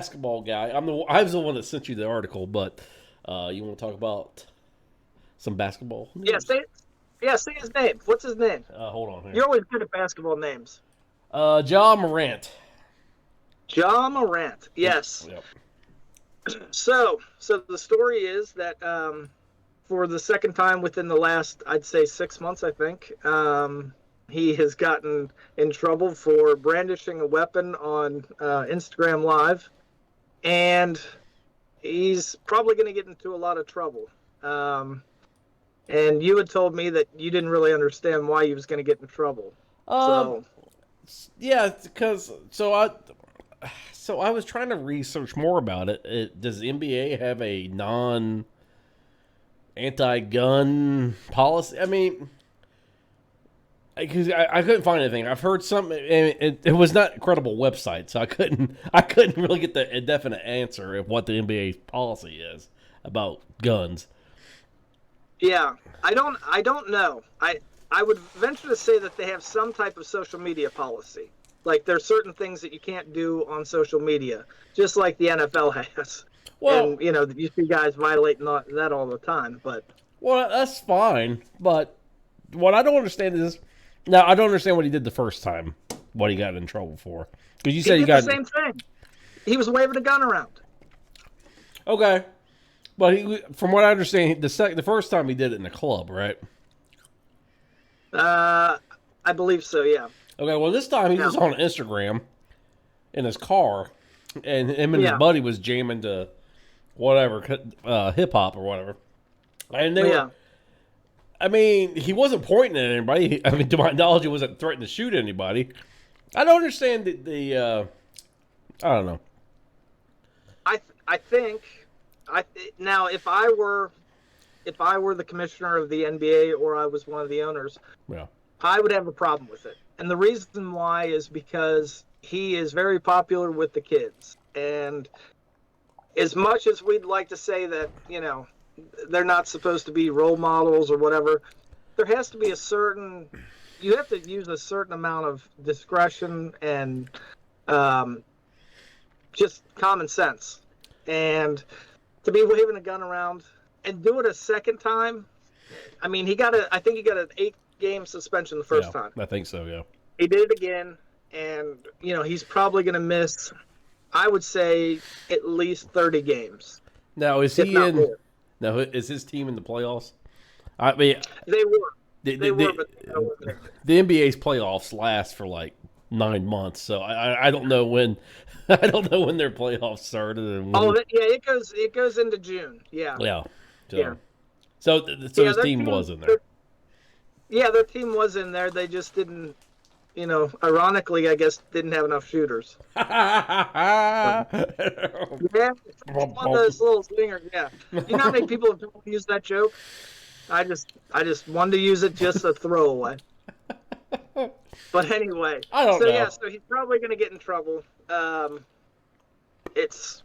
basketball guy. I was the one that sent you the article, but you want to talk about some basketball Yeah, news? say his name. What's his name? Hold on here. You're always good at basketball names. Ja Morant. John Morant. Yep. Yes. Yep. So the story is that for the second time within the last, I'd say 6 months, I think, he has gotten in trouble for brandishing a weapon on Instagram Live, and he's probably going to get into a lot of trouble. And you had told me that you didn't really understand why he was going to get in trouble. Um. So Yeah, because so I was trying to research more about it. Does the NBA have a non anti-gun policy? I mean, because I couldn't find anything. I've heard something. And it was not a credible website, so I couldn't really get a definite answer of what the NBA's policy is about guns. yeah, I don't know. I would venture to say that they have some type of social media policy. Like there's certain things that you can't do on social media, just like the NFL has. Well, And you see guys violating that all the time. But well, that's fine, but what I don't understand is now I don't understand what he did the first time, what he got in trouble for. Because you he said he did the got same thing. He was waving a gun around. okay, but from what I understand, the first time he did it in a club, right? I believe so. Yeah. Okay, well this time he Yeah. was on Instagram in his car, and him and his Yeah. buddy was jamming to whatever hip hop or whatever, and they Yeah. were. I mean, he wasn't pointing at anybody. I mean, to my knowledge, he wasn't threatening to shoot anybody. I don't understand I don't know. I think now if I were the commissioner of the NBA or I was one of the owners, Yeah. I would have a problem with it. And the reason why is because he is very popular with the kids. And as much as we'd like to say that, they're not supposed to be role models or whatever, there has to be you have to use a certain amount of discretion and just common sense. And to be waving a gun around and do it a second time, I mean, I think he got an 8-game suspension the first time. I think so. Yeah. He did it again, and he's probably going to miss, I would say, at least 30 games. Now is If he not in? more. Now is his team in the playoffs? I mean, They were, the they were, but the NBA's playoffs last for like 9 months, so I don't know when I don't know when their playoffs started and when. yeah, it goes into June. Yeah, Yeah. So, yeah. so Yeah, his their team was in there. their team was in there. They just didn't, ironically, I guess, didn't have enough shooters. Yeah, it's one of those little zingers. Yeah, you know how many people have used that joke? I just wanted to use it just a throwaway. But anyway, I don't know. so he's probably going to get in trouble. It's,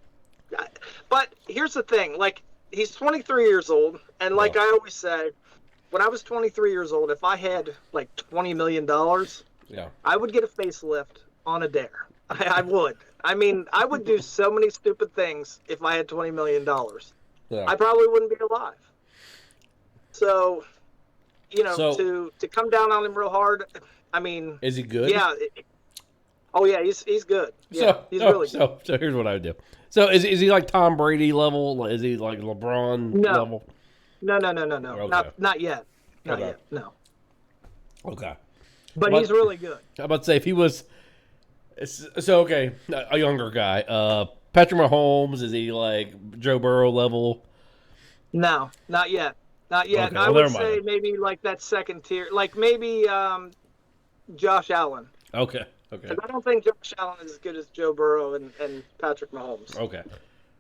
but here's the thing: like he's 23 years old, and like I always say, when I was 23 years old, if I had like $20 million, Yeah. I would get a facelift on a dare. I would. I mean, I would do so many stupid things if I had $20 million. Yeah. I probably wouldn't be alive. So, So- to come down on him real hard, I mean, Is he good? yeah. Oh, yeah, he's good. Yeah, he's really good. So here's what I would do. So is he like Tom Brady level? Is he like LeBron No. level? No. Okay. Not yet. Not Okay. yet, no. Okay. But What- he's really good. I'm about to say if he was so okay, a younger guy. Patrick Mahomes, is he like Joe Burrow level? No, not yet. Not yet. Okay, I well, would never mind. say maybe like that second tier, like maybe Josh Allen. Okay. Okay. 'Cause I don't think Josh Allen is as good as Joe Burrow and Patrick Mahomes. Okay.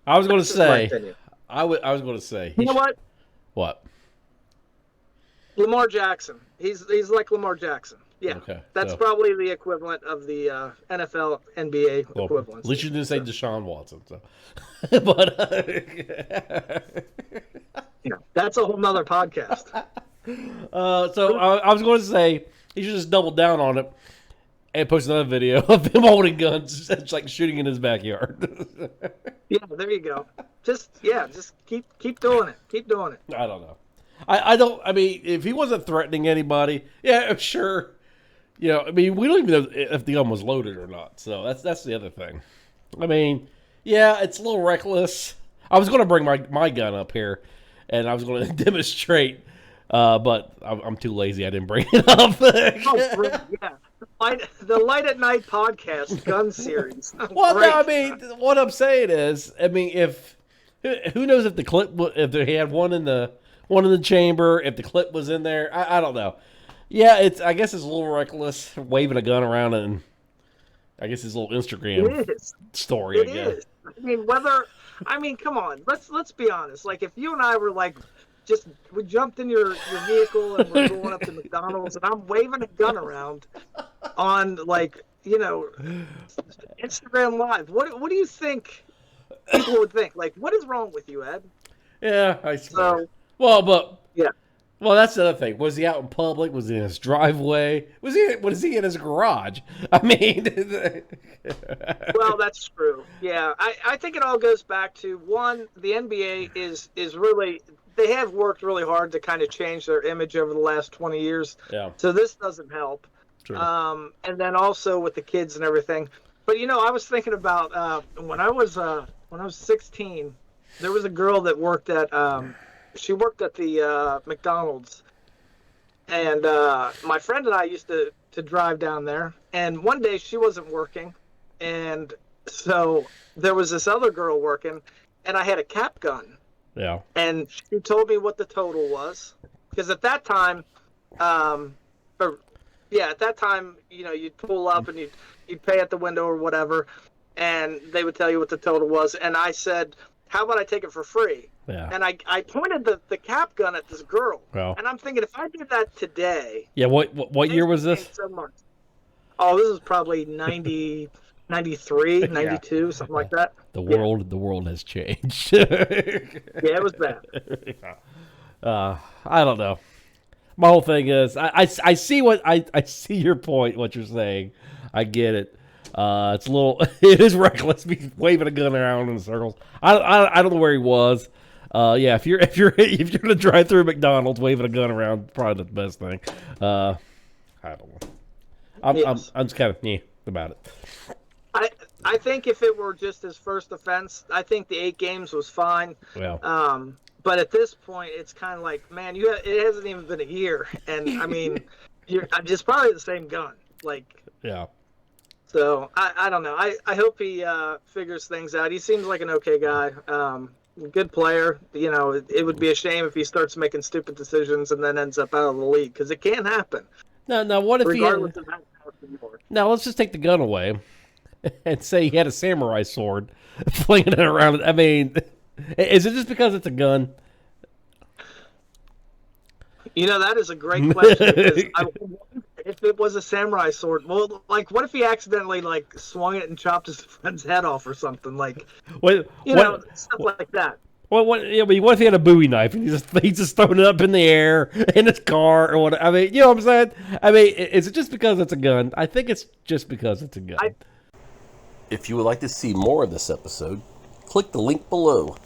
I was going to That's just my say opinion. I was going to say You know what? What? Lamar Jackson. He's like Lamar Jackson. Yeah. Okay, That's so- probably the equivalent of the NFL, NBA Well, equivalent. at least you didn't say Deshaun Watson. So. But That's a whole nother podcast. so I was going to say he should just double down on it And post another video of him holding guns, it's like shooting in his backyard. Yeah, there you go. Just keep doing it. Keep doing it. I don't know. I don't. I mean, if he wasn't threatening anybody, yeah, sure. You know, I mean, we don't even know if the gun was loaded or not. So that's the other thing. I mean, yeah, it's a little reckless. I was going to bring my gun up here, and I was going to demonstrate, but I'm too lazy. I didn't bring it up. Oh, yeah. The Light at Night podcast gun series. Well, no, I mean, what I'm saying is, I mean, if who knows if the clip, if they had one in the chamber, if the clip was in there, I don't know. Yeah, I guess it's a little reckless waving a gun around, and I guess his little Instagram story. It is. I mean, come on. Let's be honest. Like, if you and I were like, we jumped in your vehicle and we're going up to McDonald's, and I'm waving a gun around on, like, you know, Instagram Live. What do you think people would think? Like, what is wrong with you, Ed? Yeah, I suppose. Yeah. Well, that's the other thing. Was he out in public? Was he in his driveway? Was he in his garage? I mean, well, that's true. Yeah, I think it all goes back to one. The NBA is really, they have worked really hard to kind of change their image over the last 20 years. Yeah. So this doesn't help. True. And then also with the kids and everything. But you know, I was thinking about when I was 16, there was a girl that worked at. She worked at the McDonald's, and my friend and I used to drive down there. And one day she wasn't working, and so there was this other girl working, and I had a cap gun. Yeah. And she told me what the total was, because at that time, you know, you'd pull up and you'd pay at the window or whatever, and they would tell you what the total was. And I said, how about I take it for free? Yeah. And I pointed the cap gun at this girl. Wow. And I'm thinking, if I did that today. Yeah, what year was this? So much. Oh, this is probably 90, 93, 92, something like that. The world has changed. Yeah, it was bad. I don't know. My whole thing is, I see I see your point, what you're saying. I get it. It's a little, it is reckless, be waving a gun around in circles. I don't know where he was. Yeah, if you're gonna drive through McDonald's waving a gun around, probably the best thing. I don't know. I'm just kind of about it. I think if it were just his first offense, I think the 8 games was fine. Well, but at this point, it's kind of like, man, it hasn't even been a year, and I mean, I'm just probably the same gun, like. Yeah. So I don't know. I hope he figures things out. He seems like an okay guy. Good player. You know, it would be a shame if he starts making stupid decisions and then ends up out of the league, because it can happen. Now what if regardless of how now let's just take the gun away and say he had a samurai sword flinging it around. I mean, is it just because it's a gun? You know, that is a great question. If it was a samurai sword, well, like, what if he accidentally, like, swung it and chopped his friend's head off or something? Like, stuff like that. What if he had a Bowie knife and he's just throwing it up in the air in his car or what? I mean, you know what I'm saying? I mean, is it just because it's a gun? I think it's just because it's a gun. If you would like to see more of this episode, click the link below.